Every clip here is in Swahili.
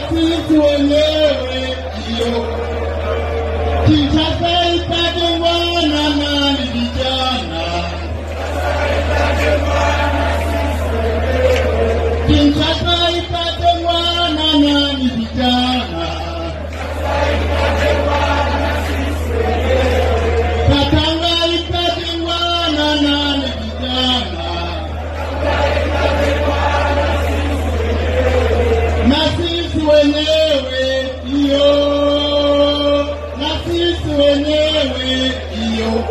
sisi wenyewe hiyo. Kinshasa itajengwa na nani vijana? Kinshasa itajengwa na nani vijana? Katanga itajengwa na nani vijana? Na sisi wenyewe hiyo, na sisi wenyewe hiyo.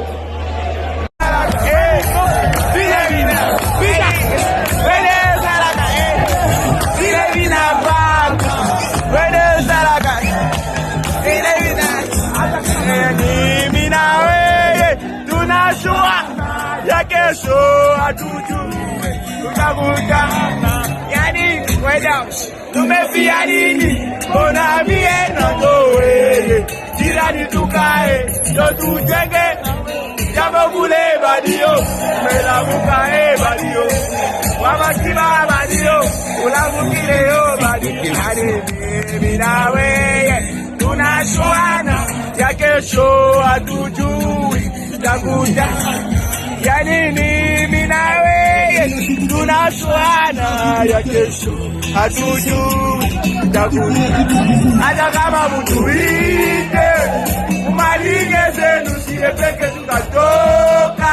Mimi na wewe tunashua ya kesho, hatujui tutakutana. Yani kwenda tumefia nini? Mbona mie na wewe jirani tukae ndo tujenge jambo kule badio melamuka badio wamakiba badio ulamukile yo badio. Mimi na wewe tunashuana ya kesho, hatujui takuja. Yani mimi na wewe tunashuana ya kesho, hatujui takuja. Hata kama mtu ite umalige zenu, siye peke tukatoka.